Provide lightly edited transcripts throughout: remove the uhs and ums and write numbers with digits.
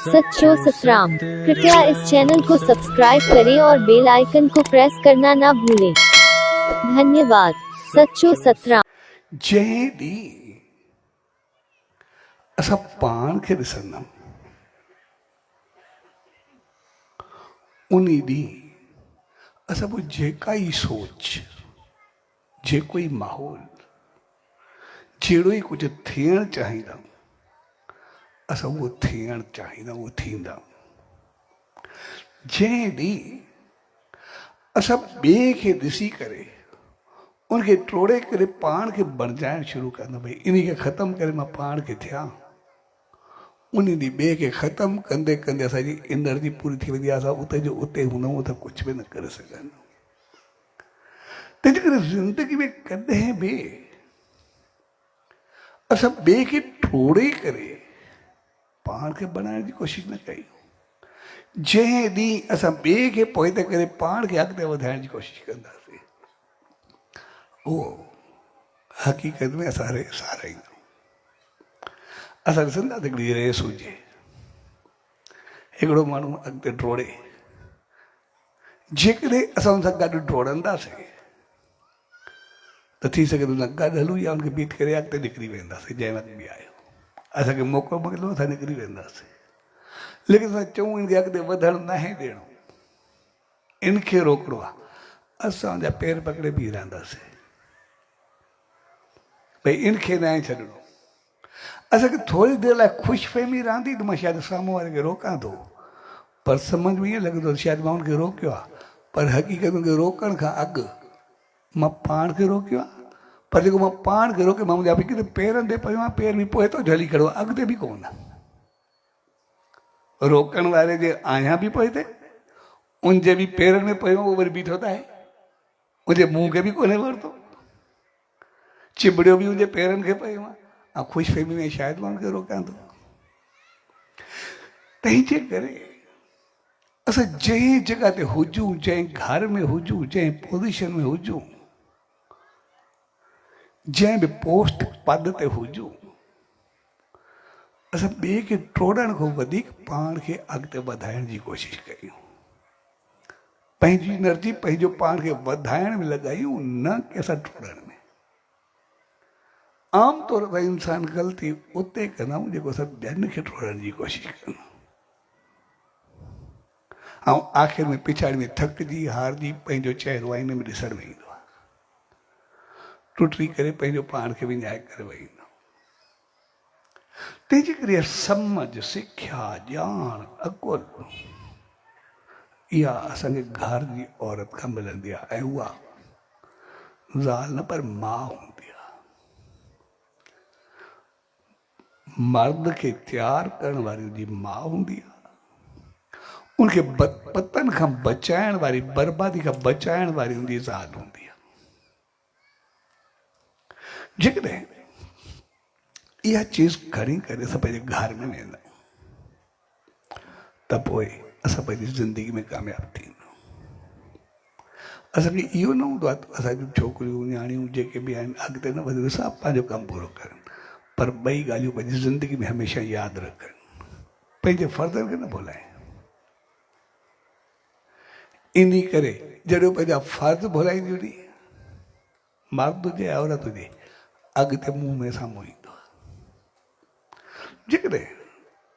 सच्चो सतराम। कृपया इस चैनल को सब्सक्राइब करें और बेल आइकन को प्रेस करना ना भूलें। धन्यवाद। सच्चो सतराम। जंहिं ॾींहुं असां पाण खे ॾिसंदमि उन ॾींहुं असां पोइ जेका ई सोच, जेको ई माहौल, जहिड़ो ई कुझु थियणु चाहींदा असां उहो थियणु चाहींदा उहो थींदा। जंहिं ॾींहुं असां ॿिए खे ॾिसी करे उनखे टोड़े करे पाण खे बणिजाइणु शुरू कंदा, भई इन खे ख़तमु करे मां पाण खे थियां। उन ॾींहुं ॿिए खे ख़तमु कंदे कंदे असांजी एनर्जी पूरी थी वेंदी आहे। असां उते जो उते हूंदऊं त कुझु बि न करे सघंदा। तंहिंजे करे ज़िंदगी में कॾहिं बि असां ॿिए खे टोड़े करे पाण खे बणाइण जी कोशिशि न कयूं। जंहिं ॾींहुं असां ॿिए खे पोइ करे पाण खे अॻिते वधाइण जी कोशिशि कंदासीं उहो हक़ीक़त में असां साराईंदा। असां ॾिसंदा हिकिड़ी रेस हुजे, हिकिड़ो माण्हू अॻिते डोड़े, जेकॾहिं असां हुन सां गॾु डोड़ंदासीं त थी सघे थो गॾु हलूं या हुनखे बीट करे अॻिते निकिरी वेंदासीं। जंहिं वक़्तु बि आयो असांखे मौक़ो मिलंदो असां निकिरी वेंदासीं। लेकिन असां चऊं इनखे अॻिते वधणु न आहे ॾियणो, इनखे रोकणो आहे, असां हुनजा पेर पकड़े बीह रहंदासीं भई इनखे न आहे छॾिणो। असांखे थोरी देरि लाइ ख़ुशि फहमी रहंदी त मां शायदि साम्हूं वारे खे रोकां थो, पर सम्झ में ईअं लॻंदो शायदि मां हुनखे रोकियो आहे, पर हक़ीक़त हुनखे रोकण खां अॻु मां पाण खे रोकियो आहे। पर जेको मां पाण खे रोके मां मुंहिंजा बि किथे पेरनि ते पियो आहे, पेर बि पोइ थो झली खड़ो आहे, अॻिते बि कोन। रोकण वारे जे आहियां बि पोइ थिए, उनजे बि पेरनि में पियो उहो वरी बीठो त आहे, उनजे मुंहं खे बि कोन्हे वरितो, चिबड़ियो बि उनजे पेरनि खे पियो आहे, ऐं ख़ुशि फहमी में शायदि मां हुनखे रोकां थो। तंहिंजे करे असां जंहिं जॻह ते हुजूं, जंहिं घर में हुजूं, जंहिं पोज़ीशन में हुजूं, जंहिं बि पोस्ट पद ते हुजूं, असां ॿिए खे टोड़ण खां वधीक पाण खे अॻिते वधाइण जी कोशिशि कयूं। पंहिंजी एनर्जी पंहिंजो पाण खे वधाइण में लॻायूं, न की असां टोड़ण में। आमतौर ते इंसान ग़लती उते कंदा आहियूं जेको असां ॿियनि खे टोड़ण जी कोशिशि कयूं, ऐं आख़िर में पिछाड़ी में थकिजी हारजी पंहिंजो चहिरो आईने में ॾिसण में ईंदो आहे, टुटी करे पंहिंजो पाण खे विञाए करे वेहींदो। तंहिंजे करे समझ, सिख्या, ॼाण, अकुल इहा असांखे घर जी औरत खां मिलंदी आहे, ऐं उहा ज़ाल न पर माउ हूंदी आहे। मर्द खे तयारु करण वारी जी माउ हूंदी आहे, उनखे पतन खां बचाइण वारी, बर्बादी खां बचाइण वारी उनजी ज़ाल हूंदी आहे। जेकॾहिं इहा चीज़ खणी करे असां पंहिंजे घर में वेंदा आहियूं त पोइ असां पंहिंजी ज़िंदगी में कामयाबु थींदा। असांखे इहो न हूंदो आहे त असांजूं छोकिरियूं न्याणियूं जेके बि आहिनि अॻिते न वधनि, सभु पंहिंजो कमु पूरो कनि, पर ॿई ॻाल्हियूं पंहिंजी ज़िंदगी में हमेशह यादि रखनि, पंहिंजे फ़र्ज़नि खे न भुलाइनि। इन करे जॾहिं पंहिंजा फ़र्ज़ भुलाईंदियूं नी, मर्द हुजे औरत हुजे, अॻिते मुंहं में साम्हूं ईंदो आहे। जेकॾहिं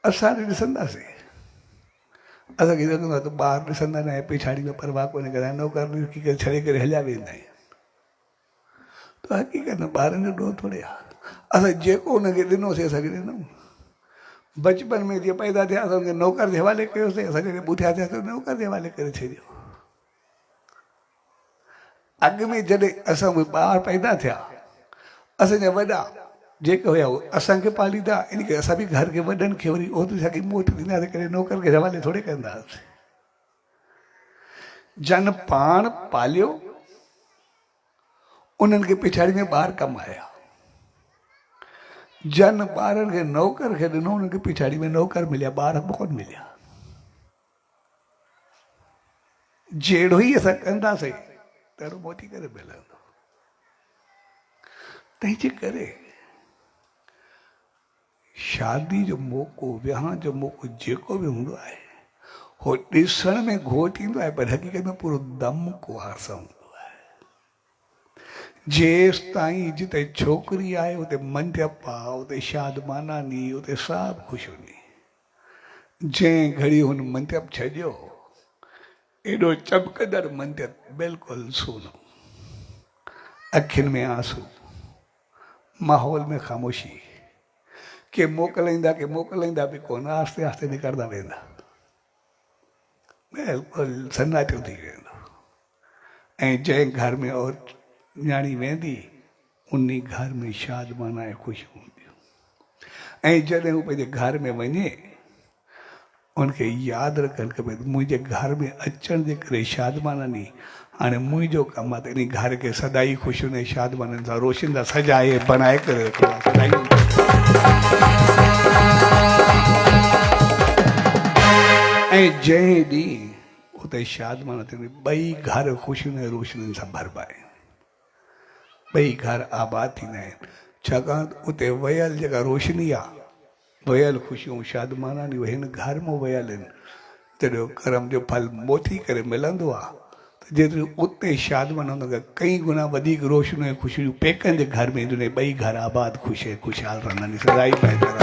असां ॾिसंदासीं, असांखे लॻंदो आहे त ॿार ॾिसंदा न आहे, पिछाड़ी में परवाह कोन्हे कंदा आहिनि, नौकर ॾिसी करे छॾे करे हलिया वेंदा आहिनि, त हक़ीक़त में ॿारनि जो ॾोह थोरे आहे। असां जेको हुनखे ॾिनोसीं असांखे ॾिनऊं। बचपन में जीअं पैदा थिया असां हुनखे नौकर जे हवाले कयोसीं, असां जॾहिं ॿुधिया थियासीं नौकर जे हवाले करे छॾियो। अॻु में जॾहिं असां उहे ॿार पैदा थिया, असांजा वॾा जेके हुया उहे असांखे पालींदा, इन करे असां बि घर खे वॾनि खे वरी ओतिरी साॻी मोट ॾींदासीं, करे नौकर खे हवाले थोरे कंदासीं। जन पाण पालियो, उन्हनि खे पिछाड़ी में ॿार कमाया। जन ॿारनि खे नौकर खे ॾिनो, उन्हनि खे पिछाड़ी में नौकर मिलिया, ॿार कोन मिलिया। जहिड़ो ई असां कंदासीं तहिड़ो मोटी करे मिलंदो। तंहिंजे करे शादी जो मौक़ो विहांउ जो मौक़ो जेको बि हूंदो आहे हो ॾिसण में घोट ईंदो आहे पर हक़ीक़त में पूरो दम कुंवार सां हूंदो आहे। जेसि ताईं जिते छोकिरी आहे उते मंडप आहे, उते शादमानानी, उते सभु ख़ुशियूं। जंहिं घड़ी हुन मंडप छॾियो एॾो चमकंदड़ मंडप बिल्कुलु सूनो, अखियुनि में आंसू, माहौल में ख़ामोशी, के मोकिलींदा बि कोन, आस्ते आस्ते निकिरंदा वेंदा, बिल्कुलु सन्नाटो थी वेंदो। ऐं जंहिं घर में और न्याणी वेंदी उन घर में शादमाना ऐं ख़ुशियूं हूंदियूं। ऐं जॾहिं हू पंहिंजे घर में वञे उनखे यादि रखणु खपे त मुंहिंजे घर में अचण जे करे शादमानानी हाणे मुंहिंजो कमु आहे त इन घर खे सदाई ख़ुशियुनि ऐं शादमाननि सां रोशनी सां सजाए बणाए करे रखिणो आहे। सदाई ऐं जंहिं ॾींहुं उते शादमान थींदी ॿई घर ख़ुशियुनि ऐं रोशनियुनि सां भरिबा आहिनि, ॿई घर आबाद थींदा आहिनि। छाकाणि त उते वयल जेका रोशनी आहे, वयल ख़ुशियूं शादमानानी हिन घर में वयल आहिनि, जॾहिं कर्म जो फल मोटी करे मिलंदो आहे त जेतिरी उते शादमान हुनखां कई गुना वधीक रोशनियूं ऐं ख़ुशियूं पेकनि जे घर में ईंदियूं आहिनि। ॿई घर आबाद ख़ुशि ऐं ख़ुशहाल रहंदा आहिनि। सदाई बहितर